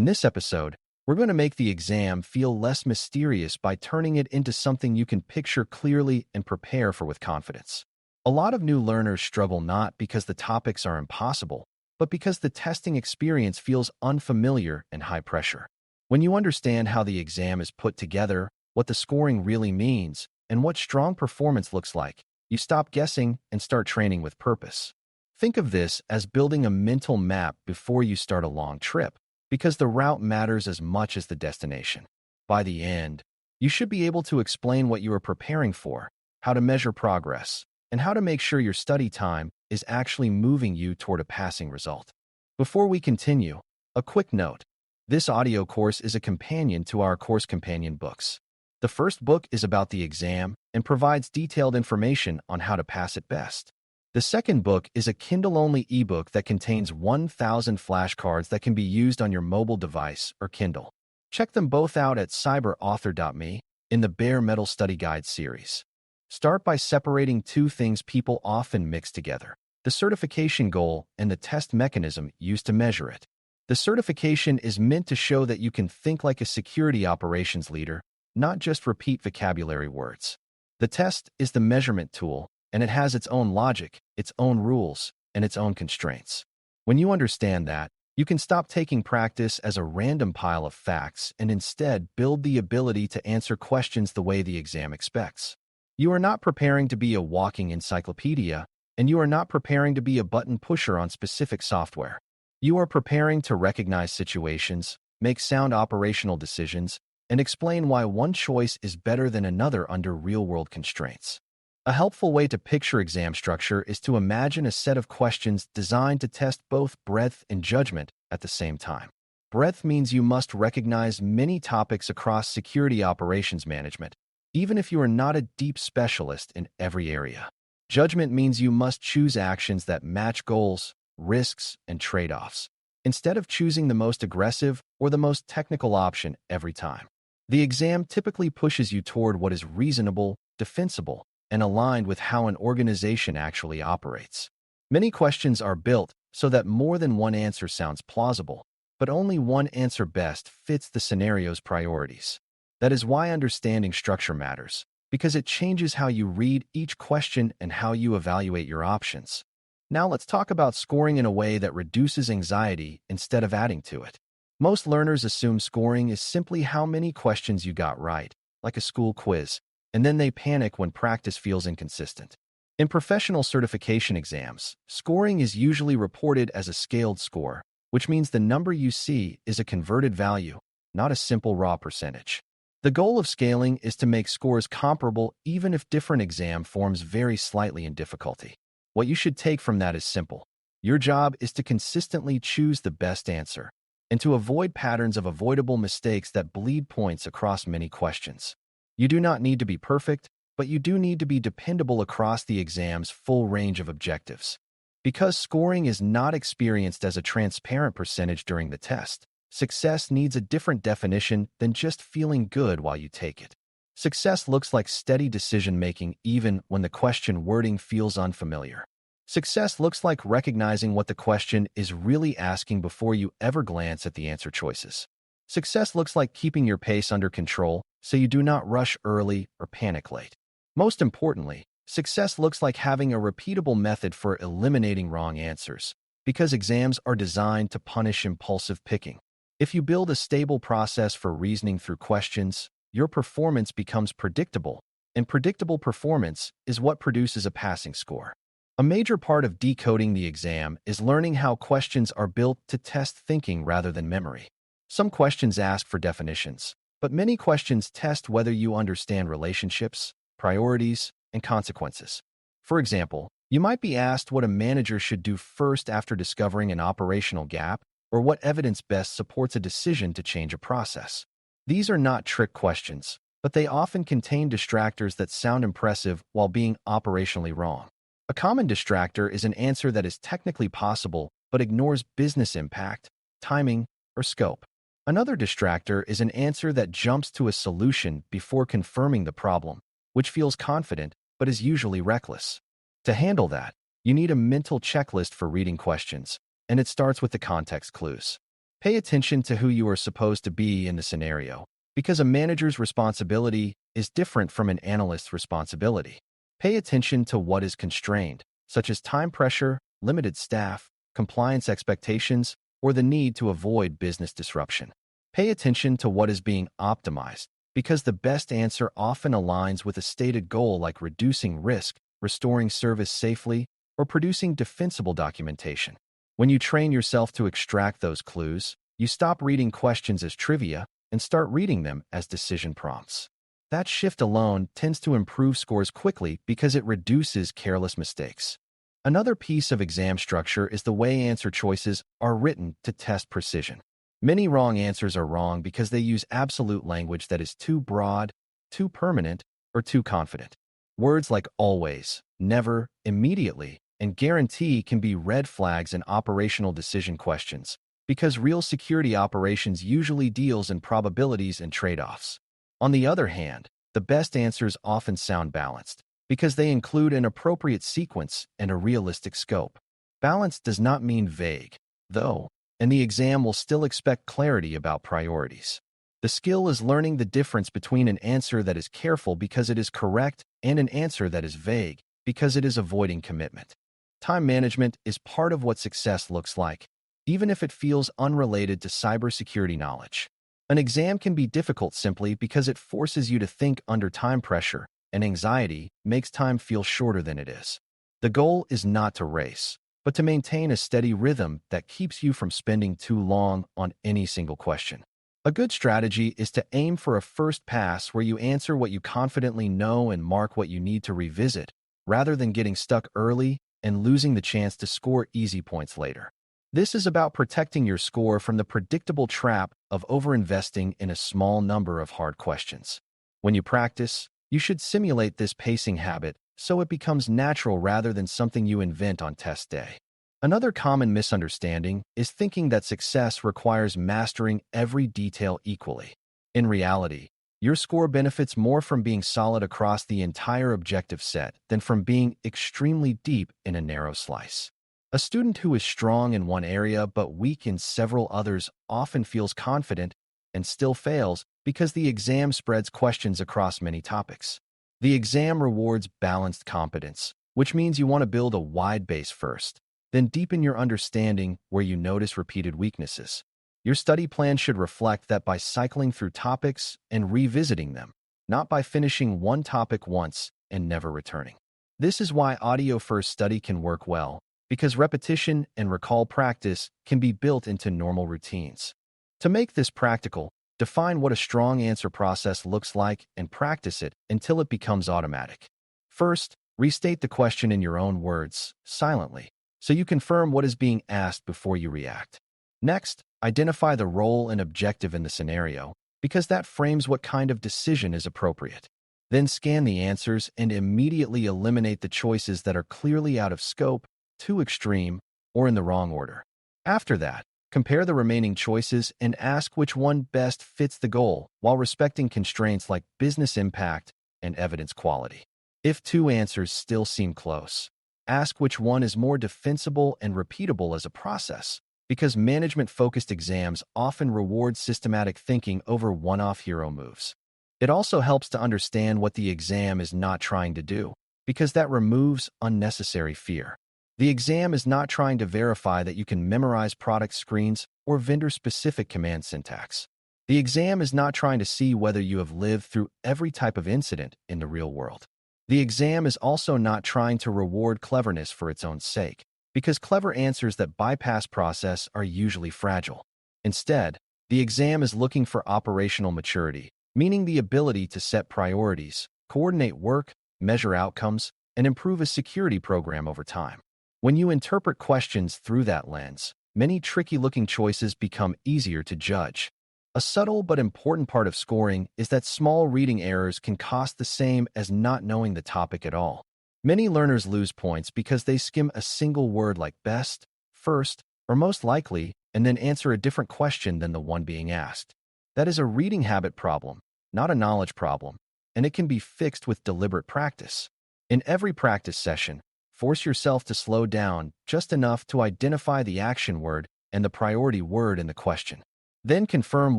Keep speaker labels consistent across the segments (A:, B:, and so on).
A: In this episode, we're going to make the exam feel less mysterious by turning it into something you can picture clearly and prepare for with confidence. A lot of new learners struggle not because the topics are impossible, but because the testing experience feels unfamiliar and high pressure. When you understand how the exam is put together, what the scoring really means, and what strong performance looks like, you stop guessing and start training with purpose. Think of this as building a mental map before you start a long trip, because the route matters as much as the destination. By the end, you should be able to explain what you are preparing for, how to measure progress, and how to make sure your study time is actually moving you toward a passing result. Before we continue, a quick note. This audio course is a companion to our course companion books. The first book is about the exam and provides detailed information on how to pass it best. The second book is a Kindle-only ebook that contains 1,000 flashcards that can be used on your mobile device or Kindle. Check them both out at cyber.author.me in the Bare Metal Study Guide series. Start by separating two things people often mix together: the certification goal and the test mechanism used to measure it. The certification is meant to show that you can think like a security operations leader, not just repeat vocabulary words. The test is the measurement tool, and it has its own logic, its own rules, and its own constraints. When you understand that, you can stop taking practice as a random pile of facts and instead build the ability to answer questions the way the exam expects. You are not preparing to be a walking encyclopedia, and you are not preparing to be a button pusher on specific software. You are preparing to recognize situations, make sound operational decisions, and explain why one choice is better than another under real-world constraints. A helpful way to picture exam structure is to imagine a set of questions designed to test both breadth and judgment at the same time. Breadth means you must recognize many topics across security operations management, even if you are not a deep specialist in every area. Judgment means you must choose actions that match goals, risks, and trade-offs, instead of choosing the most aggressive or the most technical option every time. The exam typically pushes you toward what is reasonable, defensible, and aligned with how an organization actually operates. Many questions are built so that more than one answer sounds plausible, but only one answer best fits the scenario's priorities. That is why understanding structure matters, because it changes how you read each question and how you evaluate your options. Now let's talk about scoring in a way that reduces anxiety instead of adding to it. Most learners assume scoring is simply how many questions you got right, like a school quiz, and then they panic when practice feels inconsistent. In professional certification exams, scoring is usually reported as a scaled score, which means the number you see is a converted value, not a simple raw percentage. The goal of scaling is to make scores comparable even if different exam forms vary slightly in difficulty. What you should take from that is simple. Your job is to consistently choose the best answer, and to avoid patterns of avoidable mistakes that bleed points across many questions. You do not need to be perfect, but you do need to be dependable across the exam's full range of objectives. Because scoring is not experienced as a transparent percentage during the test, success needs a different definition than just feeling good while you take it. Success looks like steady decision-making even when the question wording feels unfamiliar. Success looks like recognizing what the question is really asking before you ever glance at the answer choices. Success looks like keeping your pace under control so you do not rush early or panic late. Most importantly, success looks like having a repeatable method for eliminating wrong answers, because exams are designed to punish impulsive picking. If you build a stable process for reasoning through questions, your performance becomes predictable, and predictable performance is what produces a passing score. A major part of decoding the exam is learning how questions are built to test thinking rather than memory. Some questions ask for definitions, but many questions test whether you understand relationships, priorities, and consequences. For example, you might be asked what a manager should do first after discovering an operational gap, or what evidence best supports a decision to change a process. These are not trick questions, but they often contain distractors that sound impressive while being operationally wrong. A common distractor is an answer that is technically possible but ignores business impact, timing, or scope. Another distractor is an answer that jumps to a solution before confirming the problem, which feels confident but is usually reckless. To handle that, you need a mental checklist for reading questions, and it starts with the context clues. Pay attention to who you are supposed to be in the scenario, because a manager's responsibility is different from an analyst's responsibility. Pay attention to what is constrained, such as time pressure, limited staff, compliance expectations, or the need to avoid business disruption. Pay attention to what is being optimized, because the best answer often aligns with a stated goal like reducing risk, restoring service safely, or producing defensible documentation. When you train yourself to extract those clues, you stop reading questions as trivia and start reading them as decision prompts. That shift alone tends to improve scores quickly because it reduces careless mistakes. Another piece of exam structure is the way answer choices are written to test precision. Many wrong answers are wrong because they use absolute language that is too broad, too permanent, or too confident. Words like always, never, immediately, and guarantee can be red flags in operational decision questions because real security operations usually deals in probabilities and trade-offs. On the other hand, the best answers often sound balanced because they include an appropriate sequence and a realistic scope. Balance does not mean vague, though, and the exam will still expect clarity about priorities. The skill is learning the difference between an answer that is careful because it is correct and an answer that is vague because it is avoiding commitment. Time management is part of what success looks like, even if it feels unrelated to cybersecurity knowledge. An exam can be difficult simply because it forces you to think under time pressure, and anxiety makes time feel shorter than it is. The goal is not to race, but to maintain a steady rhythm that keeps you from spending too long on any single question. A good strategy is to aim for a first pass where you answer what you confidently know and mark what you need to revisit, rather than getting stuck early and losing the chance to score easy points later. This is about protecting your score from the predictable trap of overinvesting in a small number of hard questions. When you practice, you should simulate this pacing habit so it becomes natural rather than something you invent on test day. Another common misunderstanding is thinking that success requires mastering every detail equally. In reality, your score benefits more from being solid across the entire objective set than from being extremely deep in a narrow slice. A student who is strong in one area but weak in several others often feels confident and still fails because the exam spreads questions across many topics. The exam rewards balanced competence, which means you want to build a wide base first, then deepen your understanding where you notice repeated weaknesses. Your study plan should reflect that by cycling through topics and revisiting them, not by finishing one topic once and never returning. This is why audio-first study can work well, because repetition and recall practice can be built into normal routines. To make this practical, define what a strong answer process looks like and practice it until it becomes automatic. First, restate the question in your own words, silently, so you confirm what is being asked before you react. Next, identify the role and objective in the scenario, because that frames what kind of decision is appropriate. Then scan the answers and immediately eliminate the choices that are clearly out of scope, too extreme, or in the wrong order. After that, compare the remaining choices and ask which one best fits the goal while respecting constraints like business impact and evidence quality. If two answers still seem close, ask which one is more defensible and repeatable as a process, because management-focused exams often reward systematic thinking over one-off hero moves. It also helps to understand what the exam is not trying to do, because that removes unnecessary fear. The exam is not trying to verify that you can memorize product screens or vendor-specific command syntax. The exam is not trying to see whether you have lived through every type of incident in the real world. The exam is also not trying to reward cleverness for its own sake, because clever answers that bypass process are usually fragile. Instead, the exam is looking for operational maturity, meaning the ability to set priorities, coordinate work, measure outcomes, and improve a security program over time. When you interpret questions through that lens, many tricky-looking choices become easier to judge. A subtle but important part of scoring is that small reading errors can cost the same as not knowing the topic at all. Many learners lose points because they skim a single word like best, first, or most likely, and then answer a different question than the one being asked. That is a reading habit problem, not a knowledge problem, and it can be fixed with deliberate practice. In every practice session, force yourself to slow down just enough to identify the action word and the priority word in the question. Then confirm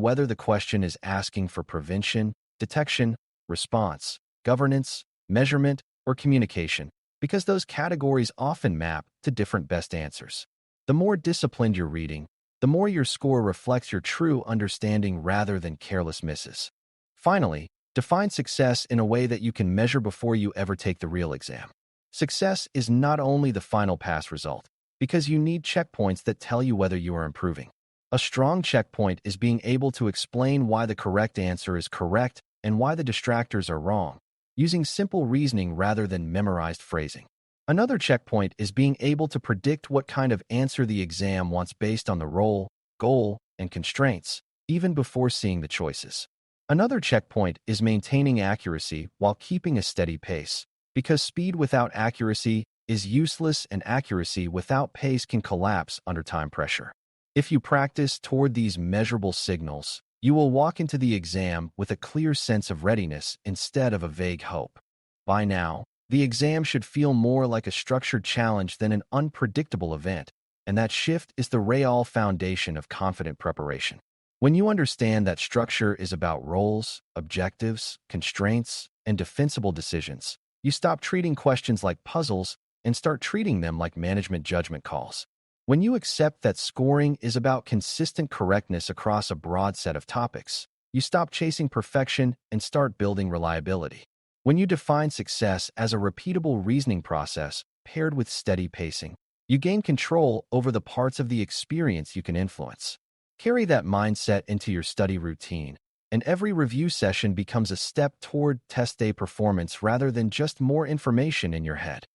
A: whether the question is asking for prevention, detection, response, governance, measurement, or communication, because those categories often map to different best answers. The more disciplined you're reading, the more your score reflects your true understanding rather than careless misses. Finally, define success in a way that you can measure before you ever take the real exam. Success is not only the final pass result, because you need checkpoints that tell you whether you are improving. A strong checkpoint is being able to explain why the correct answer is correct and why the distractors are wrong, using simple reasoning rather than memorized phrasing. Another checkpoint is being able to predict what kind of answer the exam wants based on the role, goal, and constraints, even before seeing the choices. Another checkpoint is maintaining accuracy while keeping a steady pace, because speed without accuracy is useless and accuracy without pace can collapse under time pressure. If you practice toward these measurable signals, you will walk into the exam with a clear sense of readiness instead of a vague hope. By now, the exam should feel more like a structured challenge than an unpredictable event, and that shift is the real foundation of confident preparation. When you understand that structure is about roles, objectives, constraints, and defensible decisions, you stop treating questions like puzzles and start treating them like management judgment calls. When you accept that scoring is about consistent correctness across a broad set of topics, you stop chasing perfection and start building reliability. When you define success as a repeatable reasoning process paired with steady pacing, you gain control over the parts of the experience you can influence. Carry that mindset into your study routine, and every review session becomes a step toward test day performance rather than just more information in your head.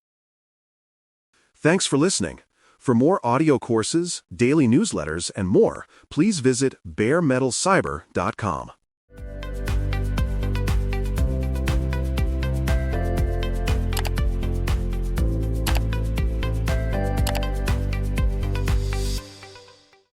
B: Thanks for listening. For more audio courses, daily newsletters, and more, please visit BareMetalCyber.com.